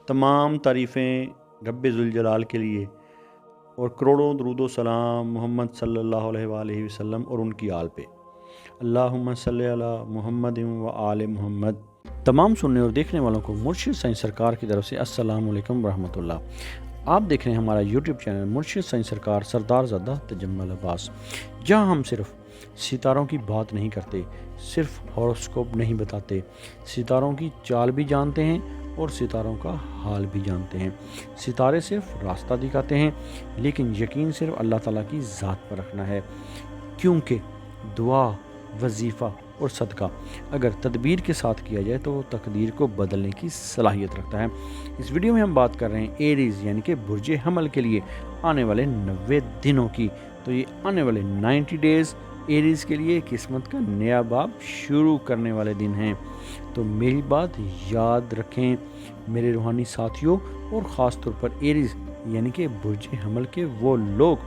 तमाम तारीफ़ें रब्बे ज़ुल जलाल के लिए और करोड़ों दरूद व सलाम मोहम्मद सल्लल्लाहु अलैहि वसल्लम और उनकी आल पे। अल्लाहुम्मा सल्लि अला मुहम्मद व आले मुहम्मद। तमाम सुनने और देखने वालों को मुर्शिद साईं सरकार की तरफ से अस्सलामु अलैकुम रहमतुल्लाह। आप देख रहे हैं हमारा यूट्यूब चैनल मुर्शिद साईं सरकार सरदार ज़ादा तजम्मुल अब्बास, जहां हम सिर्फ सितारों की बात नहीं करते, सिर्फ हॉरोस्कोप नहीं बताते, सितारों की चाल भी जानते हैं और सितारों का हाल भी जानते हैं। सितारे सिर्फ रास्ता दिखाते हैं, लेकिन यकीन सिर्फ अल्लाह ताला की ज़ात पर रखना है, क्योंकि दुआ, वजीफ़ा और सदका अगर तदबीर के साथ किया जाए तो तकदीर को बदलने की सलाहियत रखता है। इस वीडियो में हम बात कर रहे हैं एरीज़ यानी कि बुर्जे हमल के लिए आने वाले 90 दिनों की। तो ये आने वाले 90 डेज़ एरीज़ के लिए किस्मत का नया बाब शुरू करने वाले दिन हैं। तो मेरी बात याद रखें मेरे रूहानी साथियों, और ख़ास तौर पर एरीज़ यानी कि बुर्जे हमल के वो लोग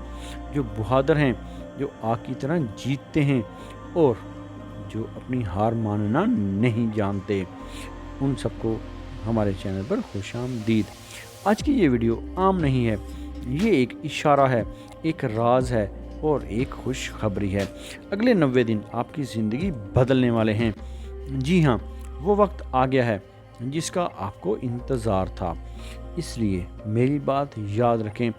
जो बहादुर हैं, जो आग की तरह जीतते हैं और जो अपनी हार मानना नहीं जानते, उन सबको हमारे चैनल पर खुशामदीद। आज की ये वीडियो आम नहीं है, ये एक इशारा है, एक राज है और एक खुशखबरी है। अगले 90 दिन आपकी ज़िंदगी बदलने वाले हैं। जी हाँ, वो वक्त आ गया है जिसका आपको इंतज़ार था। इसलिए मेरी बात याद रखें,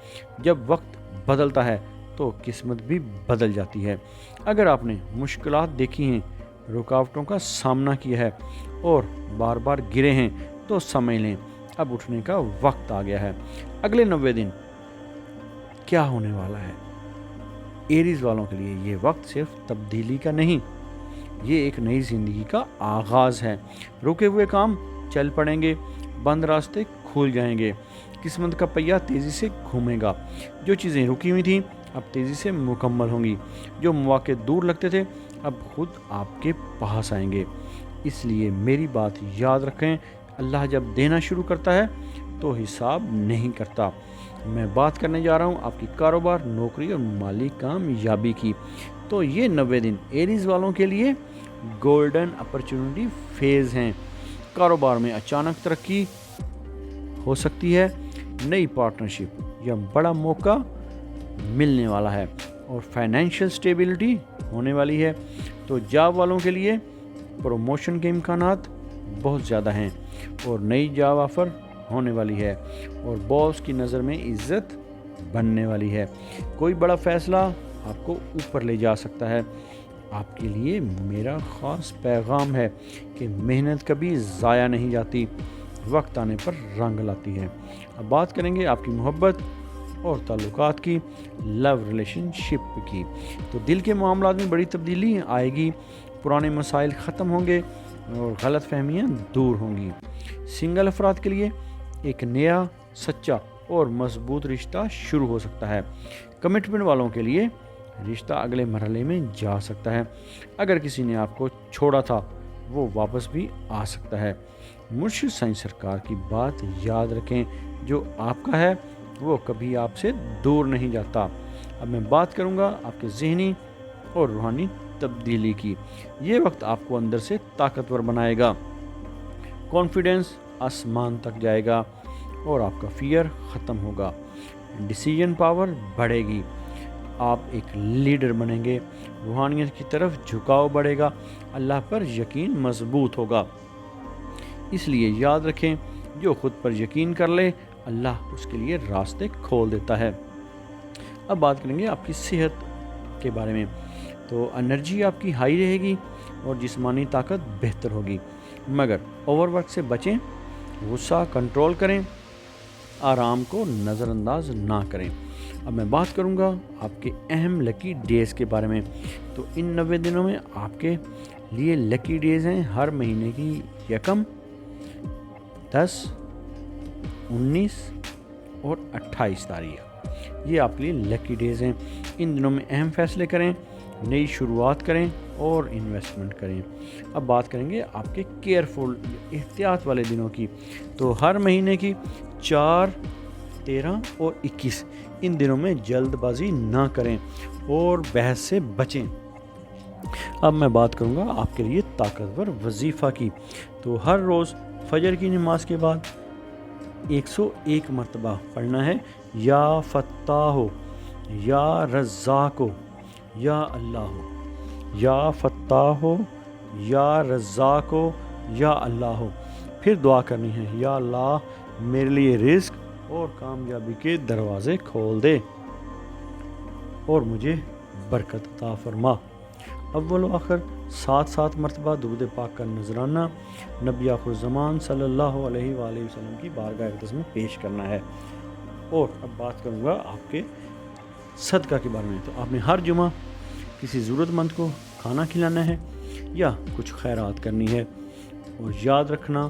जब वक्त बदलता है तो किस्मत भी बदल जाती है। अगर आपने मुश्किलात देखी हैं, रुकावटों का सामना किया है और बार बार गिरे हैं, तो समझ लें अब उठने का वक्त आ गया है। अगले 90 दिन क्या होने वाला है एरीज़ वालों के लिए? ये वक्त सिर्फ तब्दीली का नहीं, ये एक नई ज़िंदगी का आगाज़ है। रुके हुए काम चल पड़ेंगे, बंद रास्ते खुल जाएंगे, किस्मत का पहिया तेज़ी से घूमेगा। जो चीज़ें रुकी हुई थीं अब तेज़ी से मुकम्मल होंगी, जो मौके दूर लगते थे अब खुद आपके पास आएंगे। इसलिए मेरी बात याद रखें, अल्लाह जब देना शुरू करता है तो हिसाब नहीं करता। मैं बात करने जा रहा हूँ आपकी कारोबार, नौकरी और माली कामयाबी की। तो ये 90 दिन एरीज़ वालों के लिए गोल्डन अपॉर्चुनिटी फेज़ हैं। कारोबार में अचानक तरक्की हो सकती है, नई पार्टनरशिप या बड़ा मौका मिलने वाला है और फाइनेंशियल स्टेबिलिटी होने वाली है। तो जॉब वालों के लिए प्रमोशन के इम्कानात बहुत ज़्यादा हैं और नई जॉब ऑफ़र होने वाली है और बॉस की नज़र में इज़्ज़त बनने वाली है। कोई बड़ा फ़ैसला आपको ऊपर ले जा सकता है। आपके लिए मेरा ख़ास पैगाम है कि मेहनत कभी ज़ाया नहीं जाती, वक्त आने पर रंग लाती है। अब बात करेंगे आपकी मोहब्बत और ताल्लुकात की, लव रिलेशनशिप की। तो दिल के मामलात में बड़ी तब्दीली आएगी, पुराने मसाइल ख़त्म होंगे और गलत फहमियाँ दूर होंगी। सिंगल अफराद के लिए एक नया, सच्चा और मजबूत रिश्ता शुरू हो सकता है। कमिटमेंट वालों के लिए रिश्ता अगले मरहले में जा सकता है। अगर किसी ने आपको छोड़ा था वो वापस भी आ सकता है। मुर्शिद साईं सरकार की बात याद रखें, जो आपका है वो कभी आपसे दूर नहीं जाता। अब मैं बात करूंगा आपके ज़हनी और रूहानी तब्दीली की। ये वक्त आपको अंदर से ताकतवर बनाएगा, कॉन्फिडेंस आसमान तक जाएगा और आपका फियर ख़त्म होगा, डिसीजन पावर बढ़ेगी, आप एक लीडर बनेंगे, रूहानियत की तरफ झुकाव बढ़ेगा, अल्लाह पर यकीन मजबूत होगा। इसलिए याद रखें, जो खुद पर यकीन कर ले अल्लाह उसके लिए रास्ते खोल देता है। अब बात करेंगे आपकी सेहत के बारे में। तो एनर्जी आपकी हाई रहेगी और जिस्मानी ताकत बेहतर होगी, मगर ओवरवर्क से बचें, गुस्सा कंट्रोल करें, आराम को नज़रअंदाज ना करें। अब मैं बात करूंगा आपके अहम लकी डेज़ के बारे में। तो इन 90 दिनों में आपके लिए लकी डेज़ हैं हर महीने की 1, 10, 19 और 28 तारीख। ये आपके लिए लकी डेज़ हैं। इन दिनों में अहम फैसले करें, नई शुरुआत करें और इन्वेस्टमेंट करें। अब बात करेंगे आपके केयरफुल एहतियात वाले दिनों की। तो हर महीने की 4, 13 और 21 इन दिनों में जल्दबाजी ना करें और बहस से बचें। अब मैं बात करूंगा आपके लिए ताकतवर वजीफ़ा की। तो हर रोज़ फजर की नमाज के बाद 101 मरतबा पढ़ना है, या फत्ताहो, या रज़्ज़ाको, या अल्लाह, या फत्ताहो, या रज़्ज़ाको, या अल्लाह। फिर दुआ करनी है, या अल्लाह मेरे लिए रिज़्क़ और कामयाबी के दरवाज़े खोल दे और मुझे बरकत अता फरमा। अव्वल व आखिर 7 मरतबा दुरूद पाक का नजराना नबी आखिर ज़मान सल्लल्लाहु अलैहि वसल्लम की बारगाह अक़दस में पेश करना है। और अब बात करूँगा आपके सदका के बारे में। तो आपने हर जुमा किसी ज़रूरतमंद को खाना खिलाना है या कुछ खैरात करनी है। और याद रखना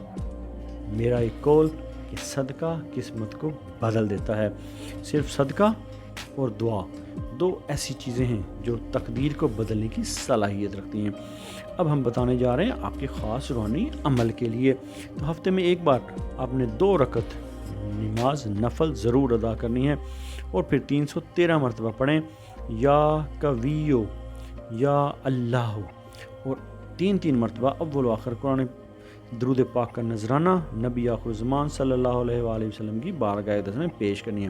मेरा एक कौल कि सदका किस्मत को बदल देता है। सिर्फ सदका और दुआ दो ऐसी चीज़ें हैं जो तकदीर को बदलने की सलाहियत रखती हैं। अब हम बताने जा रहे हैं आपके ख़ास रूहानी अमल के लिए। तो हफ्ते में एक बार आपने 2 रकत नमाज नफल ज़रूर अदा करनी है और फिर 313 मरतबा पढ़ें, या कवियो, या अल्लाह, और 3 मरतबा अव्वल आखिर कुरान दरूद पाक का नजराना नबी आखिर ज़मान सल्लल्लाहु अलैहि वसल्लम की बारगाह अक़दस में पेश करनी है।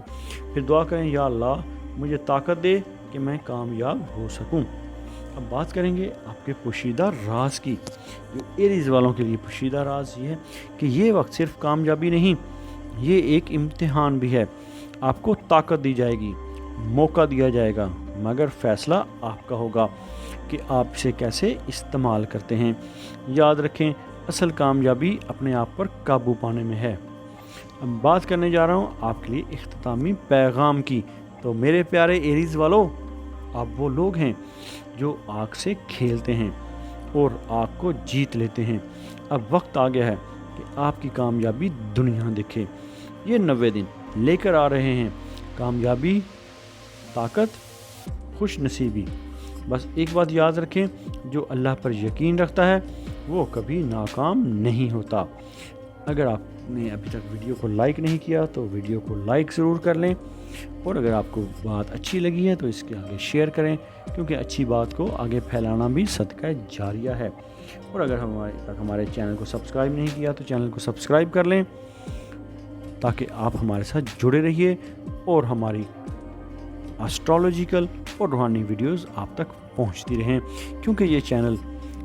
फिर दुआ करें, या अल्लाह मुझे ताकत दे कि मैं कामयाब हो सकूं। अब बात करेंगे आपके पोशीदा राज की। जो एरीज़ वालों के लिए पोशीदा राज ये है कि ये वक्त सिर्फ कामयाबी नहीं, ये एक इम्तिहान भी है। आपको ताकत दी जाएगी, मौका दिया जाएगा, मगर फ़ैसला आपका होगा कि आप इसे कैसे इस्तेमाल करते हैं। याद रखें, असल कामयाबी अपने आप पर काबू पाने में है। अब बात करने जा रहा हूँ आपके लिए इख्तितामी पैगाम की। तो मेरे प्यारे एरीज़ वालों, आप वो लोग हैं जो आग से खेलते हैं और आग को जीत लेते हैं। अब वक्त आ गया है कि आपकी कामयाबी दुनिया देखे। ये 90 दिन लेकर आ रहे हैं कामयाबी, ताकत, खुश नसीबी। बस एक बात याद रखें, जो अल्लाह पर यकीन रखता है वो कभी नाकाम नहीं होता। अगर आपने अभी तक वीडियो को लाइक नहीं किया तो वीडियो को लाइक ज़रूर कर लें, और अगर आपको बात अच्छी लगी है तो इसके आगे शेयर करें, क्योंकि अच्छी बात को आगे फैलाना भी सदका जारिया है। और अगर हमारे चैनल को सब्सक्राइब नहीं किया तो चैनल को सब्सक्राइब कर लें, ताकि आप हमारे साथ जुड़े रहिए और हमारी एस्ट्रोलॉजिकल और रूहानी वीडियोस आप तक पहुंचती रहें। क्योंकि ये चैनल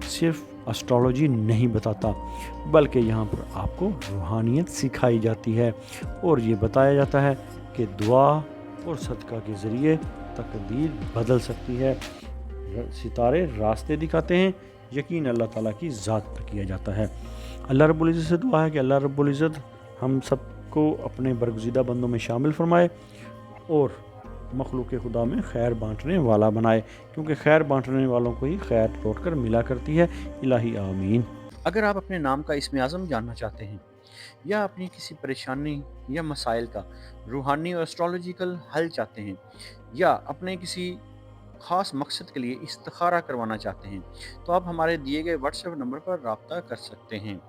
सिर्फ एस्ट्रोलॉजी नहीं बताता, बल्कि यहाँ पर आपको रूहानियत सिखाई जाती है और ये बताया जाता है कि दुआ और सदका के ज़रिए तकदीर बदल सकती है। सितारे रास्ते दिखाते हैं, यकीन अल्लाह ताला की ज़ात पर किया जाता है। अल्लाह रब्बुल इज़्ज़त से दुआ है कि अल्लाह रब्बुल इज़्ज़त हम सबको अपने बरगुज़ीदा बंदों में शामिल फरमाए और मखलूक खुदा में खैर बांटने वाला बनाए, क्योंकि खैर बांटने वालों को ही खैर लौट कर मिला करती है। इलाही आमीन। अगर आप अपने नाम का इस्म आज़म जानना चाहते हैं या अपनी किसी परेशानी या मसाइल का रूहानी और एस्ट्रोलॉजिकल हल चाहते हैं, या अपने किसी ख़ास मकसद के लिए इस्तिखारा करवाना चाहते हैं, तो आप हमारे दिए गए व्हाट्सएप नंबर पर रब्ता कर सकते हैं।